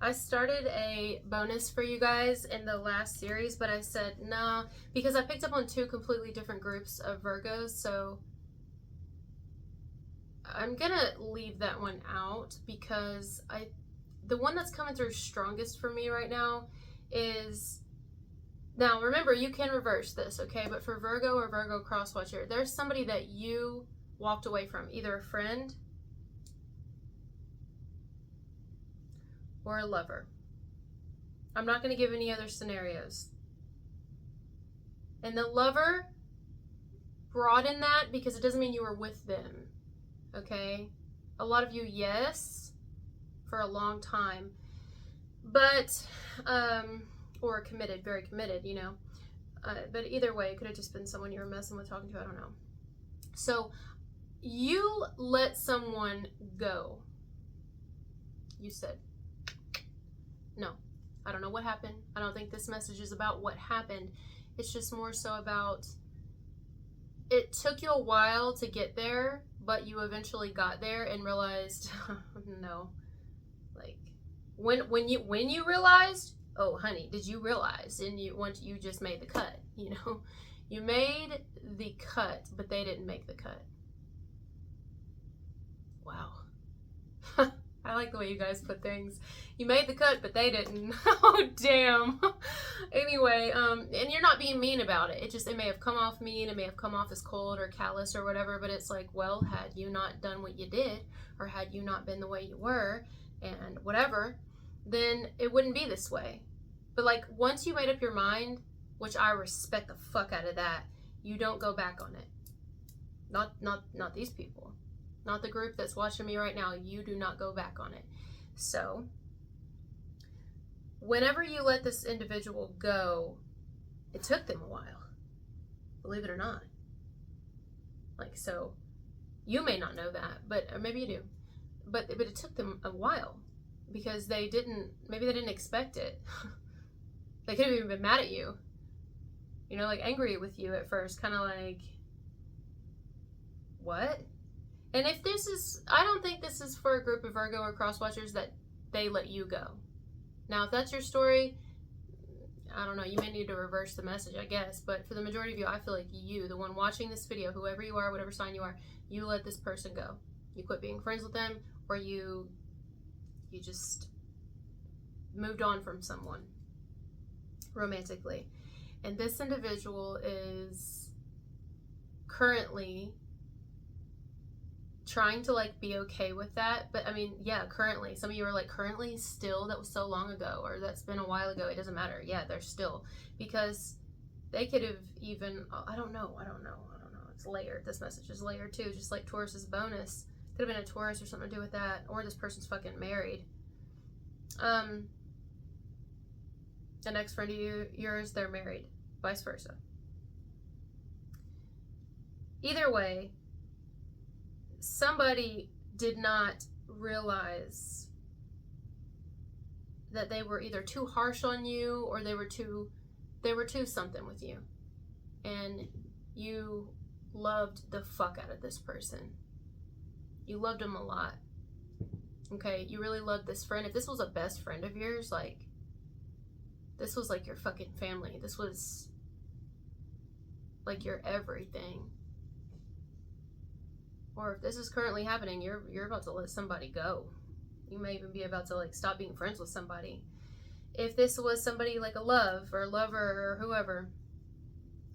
I started a bonus for you guys in the last series, but I said no because I picked up on two completely different groups of Virgos, so I'm gonna leave that one out because the one that's coming through strongest for me right now is, now remember, you can reverse this, okay? But for Virgo or Virgo cross watcher, there's somebody that you walked away from, either a friend or a lover. I'm not going to give any other scenarios. And the lover, broaden that because it doesn't mean you were with them, okay? A lot of you, yes, for a long time, but, or committed, very committed, you know. But either way, it could have just been someone you were messing with, talking to, I don't know. So you let someone go. You said, no, I don't know what happened. I don't think this message is about what happened. It's just more so about, it took you a while to get there, but you eventually got there and realized, no. Like, when you realized, oh honey, did you realize? And you just made the cut, you know? You made the cut, but they didn't make the cut. Wow. I like the way you guys put things. You made the cut, but they didn't. Oh, damn. Anyway, and you're not being mean about it. It may have come off mean. It may have come off as cold or callous or whatever, but it's like, well, had you not done what you did, or had you not been the way you were, and whatever, then it wouldn't be this way. But like, once you made up your mind, which I respect the fuck out of that, you don't go back on it. Not these people. Not the group that's watching me right now. You do not go back on it. So, whenever you let this individual go, it took them a while. Believe it or not. Like, so, you may not know that, but or maybe you do. But it took them a while because maybe they didn't expect it. They could have even been mad at you. You know, like angry with you at first, kind of like, what? And if this is, I don't think this is for a group of Virgo or cross watchers that they let you go. Now, if that's your story, I don't know, you may need to reverse the message, I guess. But for the majority of you, I feel like you, the one watching this video, whoever you are, whatever sign you are, you let this person go. You quit being friends with them, or you just moved on from someone romantically. And this individual is currently trying to like be okay with that. But I mean, yeah, currently, some of you are like, currently, still, that was so long ago, or that's been a while ago, it doesn't matter. Yeah, they're still, because they could have even, I don't know, it's layered. This message is layered too, just like Taurus's bonus. Could have been a Taurus or something to do with that, or this person's fucking married. An ex-friend of yours, they're married, vice versa. Either way, somebody did not realize that they were either too harsh on you, or they were too something with you, and you loved the fuck out of this person. You loved him a lot. Okay, you really loved this friend. If this was a best friend of yours, like, this was like your fucking family. This was like your everything. Or if this is currently happening, you're about to let somebody go. You may even be about to like stop being friends with somebody. If this was somebody like a love or a lover or whoever,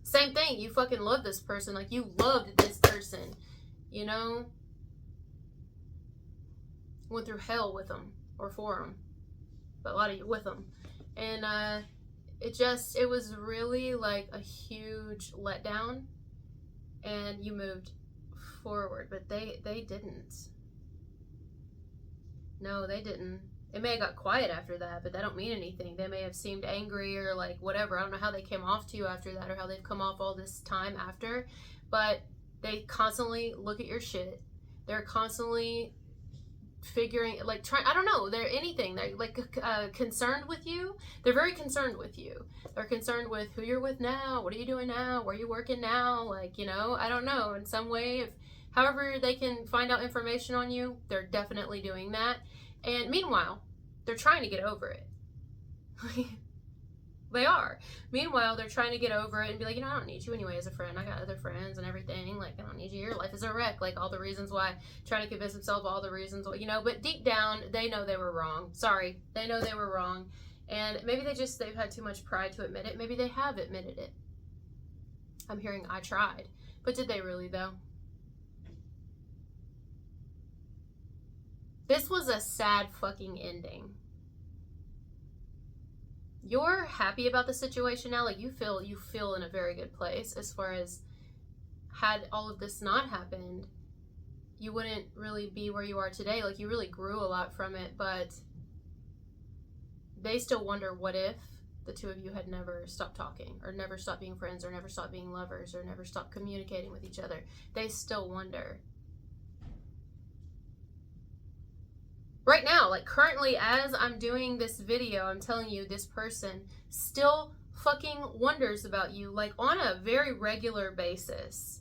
same thing. You fucking love this person. Like, you loved this person, you know? Went through hell with them or for them, but a lot of you with them. And it was really like a huge letdown, and you moved forward, but they didn't. No, they didn't. It may have got quiet after that, but that don't mean anything. They may have seemed angry or like whatever. I don't know how they came off to you after that, or how they've come off all this time after, but they constantly look at your shit. They're constantly figuring, like, I don't know, they're anything. They're like concerned with you. They're very concerned with you. They're concerned with who you're with now, what are you doing now, where are you working now, like, you know, I don't know, in some way, if however they can find out information on you, they're definitely doing that. And meanwhile, They're trying to get over it. They are. Meanwhile, they're trying to get over it and be like, I don't need you anyway as a friend. I got other friends and everything. Like, I don't need you. Your life is a wreck. Like, all the reasons why. Trying to convince themselves all the reasons why, but deep down, they know they were wrong. Sorry. They know they were wrong. And maybe they've had too much pride to admit it. Maybe they have admitted it. I'm hearing I tried. But did they really, though? This was a sad fucking ending. You're happy about the situation now. Like, you feel in a very good place as far as, had all of this not happened, you wouldn't really be where you are today. Like, you really grew a lot from it, but they still wonder, what if the two of you had never stopped talking, or never stopped being friends, or never stopped being lovers, or never stopped communicating with each other. They still wonder. Right now, like currently as I'm doing this video, I'm telling you, this person still fucking wonders about you, like on a very regular basis.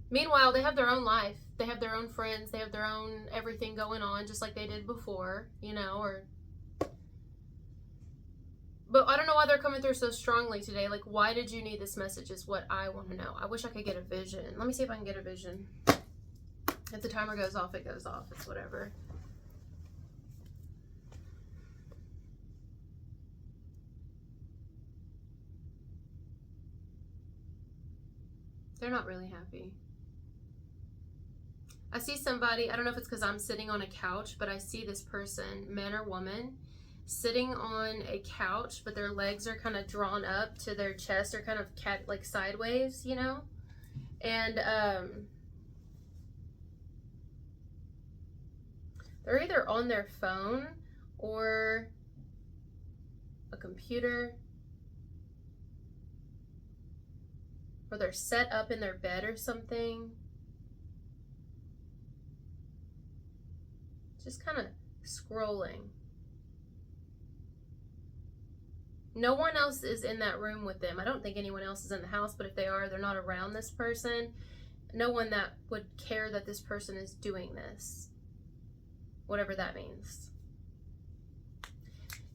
Meanwhile, they have their own life. They have their own friends. They have their own everything going on, just like they did before, But I don't know why they're coming through so strongly today. Like, why did you need this message is what I want to know. I wish I could get a vision. Let me see if I can get a vision. If the timer goes off, it goes off. It's whatever. They're not really happy. I see somebody, I don't know if it's because I'm sitting on a couch, but I see this person, man or woman, sitting on a couch, but their legs are kind of drawn up to their chest, or kind of like sideways, And they're either on their phone or a computer, or they're set up in their bed or something. Just kind of scrolling. No one else is in that room with them. I don't think anyone else is in the house, but if they are, they're not around this person. No one that would care that this person is doing this. Whatever that means.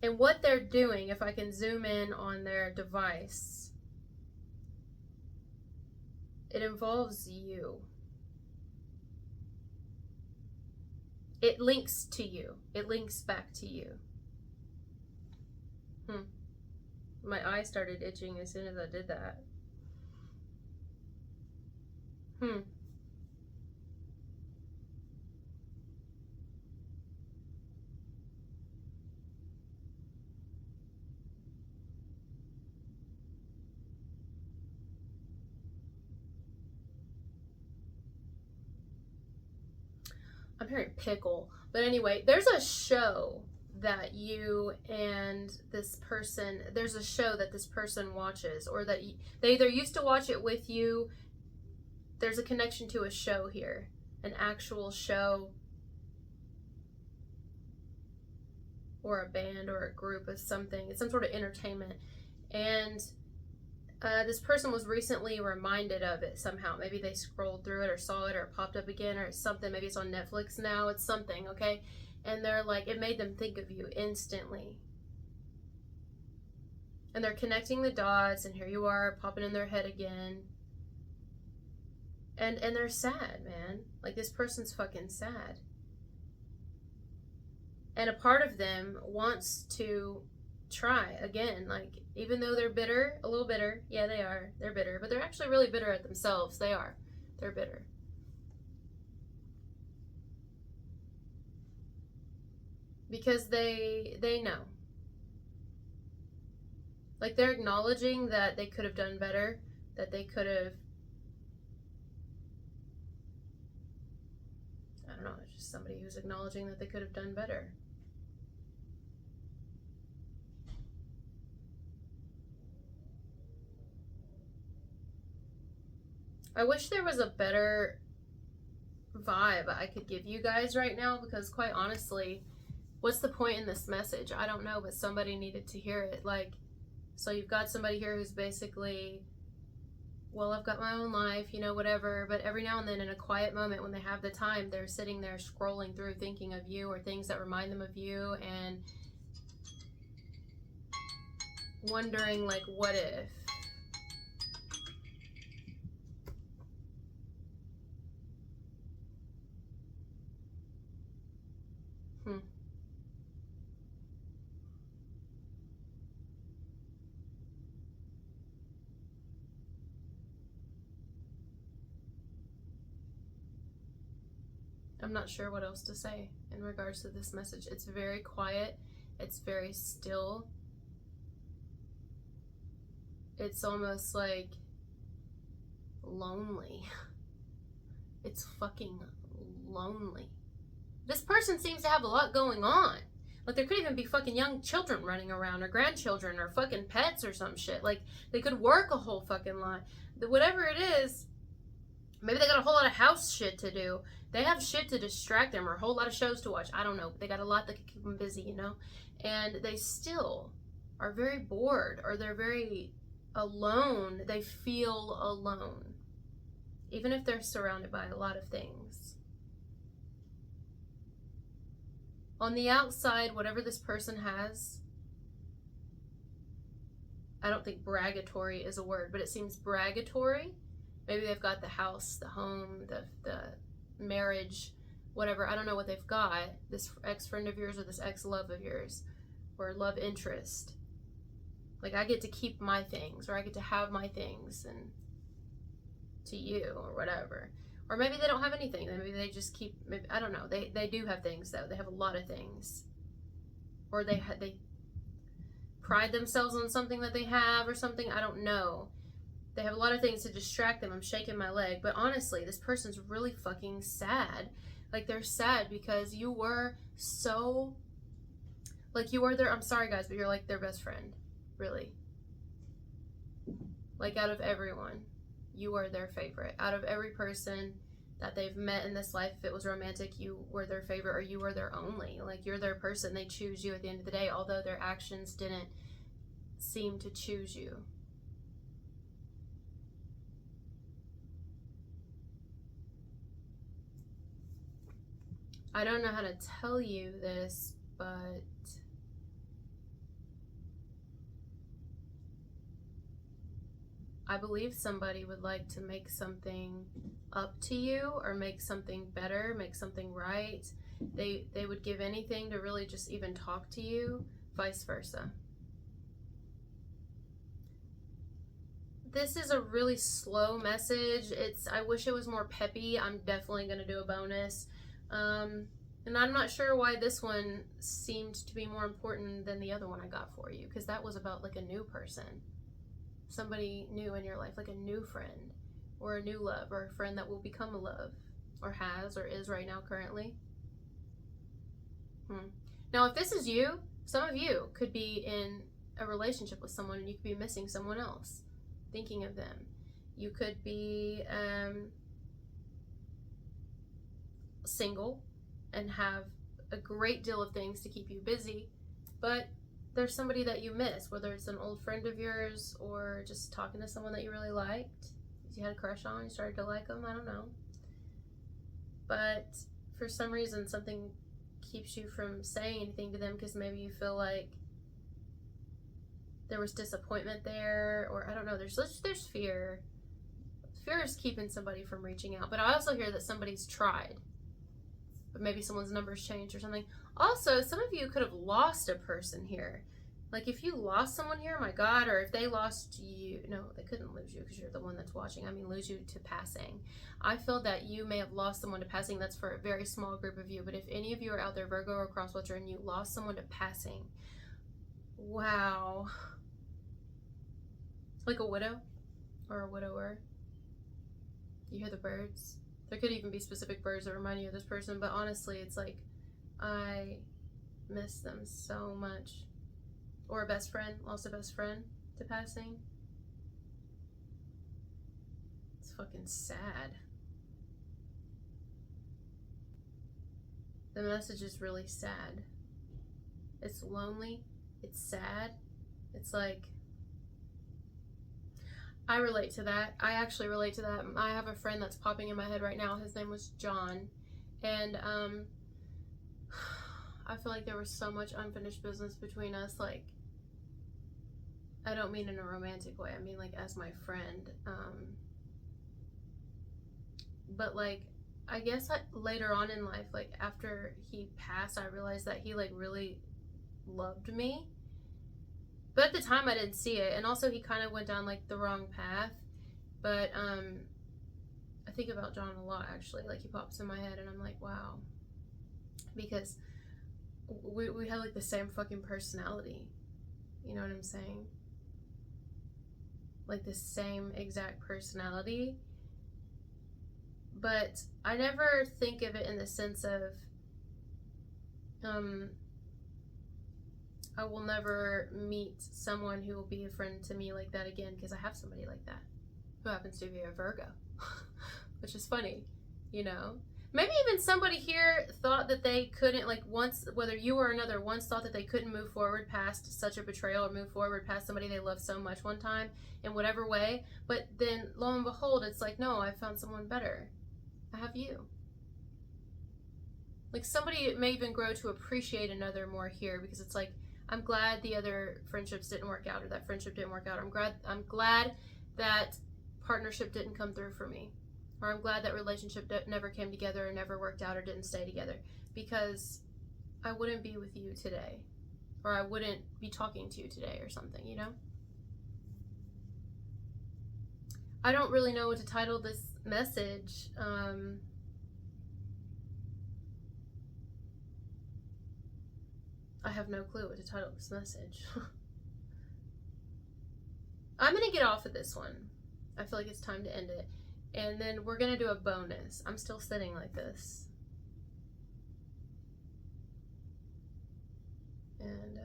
And what they're doing, if I can zoom in on their device, it involves you. It links to you. It links back to you. My eye started itching as soon as I did that. I'm hearing pickle. But anyway, there's a show that you and this person, there's a show that this person watches, or that they either used to watch it with you. There's a connection to a show here, an actual show, or a band, or a group of something. It's some sort of entertainment. And this person was recently reminded of it somehow. Maybe they scrolled through it, or saw it, or it popped up again, or it's something. Maybe it's on Netflix now. It's something, okay? And they're like, it made them think of you instantly. And they're connecting the dots, and here you are popping in their head again. And they're sad, man. Like, this person's fucking sad. And a part of them wants to try again. Like, even though they're bitter, a little bitter. Yeah, they are. They're bitter. But they're actually really bitter at themselves. They are. They're bitter. Because they know. Like, they're acknowledging that they could have done better, that they could have, I don't know, it's just somebody who's acknowledging that they could have done better. I wish there was a better vibe I could give you guys right now, because quite honestly, what's the point in this message? I don't know, but somebody needed to hear it. Like, so you've got somebody here who's basically well, I've got my own life, you know, whatever. But every now and then in a quiet moment when they have the time, they're sitting there scrolling through thinking of you or things that remind them of you and wondering, like, what if? I'm not sure what else to say in regards to this message. It's very quiet. It's very still. It's almost like lonely. It's fucking lonely. This person seems to have a lot going on. Like, there could even be fucking young children running around, or grandchildren, or fucking pets or some shit. Like, they could work a whole fucking lot. Whatever it is, maybe they got a whole lot of house shit to do. They have shit to distract them, or a whole lot of shows to watch. I don't know. They got a lot that can keep them busy, you know? And they still are very bored, or they're very alone. They feel alone, even if they're surrounded by a lot of things. On the outside, whatever this person has, I don't think braggatory is a word, but it seems braggatory. Maybe they've got the house, the home, the marriage, whatever. I don't know what they've got. This ex-friend of yours, or this ex-love of yours, or love interest. Like, I get to keep my things, or I get to have my things, and to you, or whatever. Or maybe they don't have anything. Maybe they just keep, maybe, I don't know. They do have things, though. They have a lot of things. Or they pride themselves on something that they have or something. I don't know. They have a lot of things to distract them. I'm shaking my leg. But honestly, this person's really fucking sad. Like, they're sad because you were so, like, you were their, I'm sorry guys, but you're like their best friend. Really. Like, out of everyone, you were their favorite. Out of every person that they've met in this life, if it was romantic, you were their favorite, or you were their only. Like, you're their person. They choose you at the end of the day, although their actions didn't seem to choose you. I don't know how to tell you this, but I believe somebody would like to make something up to you, or make something better, make something right. They would give anything to really just even talk to you, vice versa. This is a really slow message. I wish it was more peppy. I'm definitely going to do a bonus. And I'm not sure why this one seemed to be more important than the other one I got for you, because that was about like a new person. Somebody new in your life, like a new friend, or a new love, or a friend that will become a love, or has, or is right now currently. Now, if this is you, some of you could be in a relationship with someone and you could be missing someone else, thinking of them. You could be single and have a great deal of things to keep you busy, but there's somebody that you miss, whether it's an old friend of yours, or just talking to someone that you really liked, you had a crush on, you started to like them, I don't know. But for some reason, something keeps you from saying anything to them, because maybe you feel like there was disappointment there, or I don't know, there's fear. Fear is keeping somebody from reaching out. But I also hear that somebody's tried, but maybe someone's number's changed or something. Also, some of you could have lost a person here. Like, if you lost someone here, my God, or if they lost you, no, they couldn't lose you because you're the one that's watching. I mean, lose you to passing. I feel that you may have lost someone to passing. That's for a very small group of you. But if any of you are out there, Virgo or Crosswatcher, and you lost someone to passing, wow. Like a widow or a widower. You hear the birds. There could even be specific birds that remind you of this person, but honestly, it's like, I miss them so much. Or a best friend, lost a best friend to passing. It's fucking sad. The message is really sad. It's lonely. It's sad. It's like, I relate to that. I actually relate to that. I have a friend that's popping in my head right now. His name was John. And I feel like there was so much unfinished business between us. Like, I don't mean in a romantic way. I mean, like, as my friend. But, like, I guess later on in life, like, after he passed, I realized that he, like, really loved me. But at the time, I didn't see it. And also, he kind of went down, like, the wrong path. But I think about John a lot, actually. Like, he pops in my head, and I'm like, wow. Because we had, like, the same fucking personality. You know what I'm saying? Like, the same exact personality. But I never think of it in the sense of, I will never meet someone who will be a friend to me like that again, because I have somebody like that who happens to be a Virgo, which is funny, you know? Maybe even somebody here thought that they couldn't, like, once, whether you or another, once thought that they couldn't move forward past such a betrayal or move forward past somebody they loved so much one time in whatever way. But then, lo and behold, it's like, no, I found someone better. I have you. Like, somebody may even grow to appreciate another more here, because it's like, I'm glad the other friendships didn't work out, or that friendship didn't work out. I'm glad that partnership didn't come through for me. Or I'm glad that relationship never came together or never worked out or didn't stay together, because I wouldn't be with you today, or I wouldn't be talking to you today or something, you know? I don't really know what to title this message. I have no clue what to title this message. I'm going to get off of this one. I feel like it's time to end it. And then we're going to do a bonus. I'm still sitting like this. And,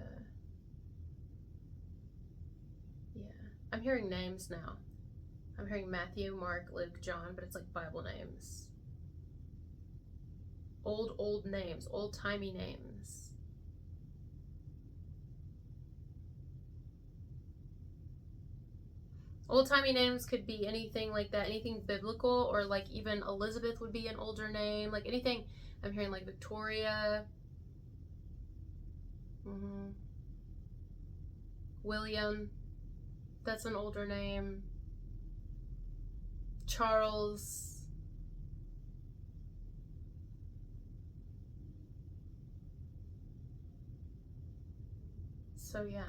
yeah. I'm hearing names now. I'm hearing Matthew, Mark, Luke, John, but it's like Bible names. Old names. Old-timey names. Old-timey names could be anything like that, anything biblical, or like even Elizabeth would be an older name, like anything. I'm hearing like Victoria, William, that's an older name, Charles, so yeah.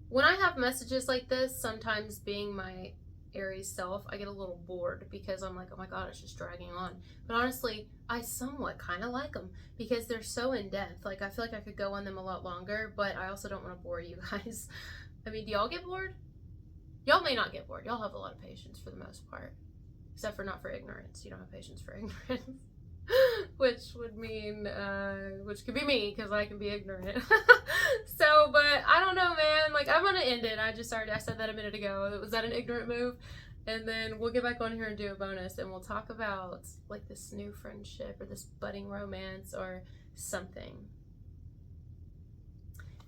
When I have messages like this, sometimes being my Aries self, I get a little bored, because I'm like, oh my god, it's just dragging on. But honestly, I somewhat kind of like them, because they're so in-depth. Like, I feel like I could go on them a lot longer, but I also don't want to bore you guys. I mean, do y'all get bored? Y'all may not get bored. Y'all have a lot of patience for the most part. Except for not for ignorance. You don't have patience for ignorance. Which would mean, which could be me, because I can be ignorant. So, but I don't know, man. Like, I'm gonna end it. I said that a minute ago. Was that an ignorant move? And then we'll get back on here and do a bonus, and we'll talk about, like, this new friendship or this budding romance or something.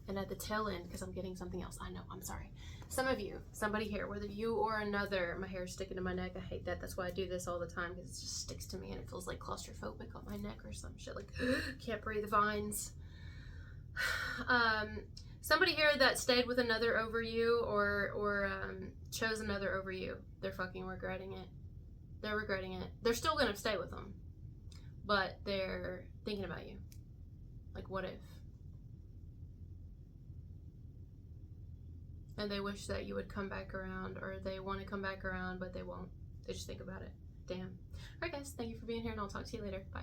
And at the tail end, because I'm getting something else. I know, I'm sorry. Some of you, somebody here, whether you or another, my hair's sticking to my neck. I hate that. That's why I do this all the time, because it just sticks to me and it feels like claustrophobic on my neck or some shit. Like, can't breathe, vines. Somebody here that stayed with another over you, or chose another over you, they're fucking regretting it. They're regretting it. They're still gonna stay with them, but they're thinking about you. Like, what if? And they wish that you would come back around, or they want to come back around, but they won't. They just think about it. Damn. Alright guys, thank you for being here, and I'll talk to you later. Bye.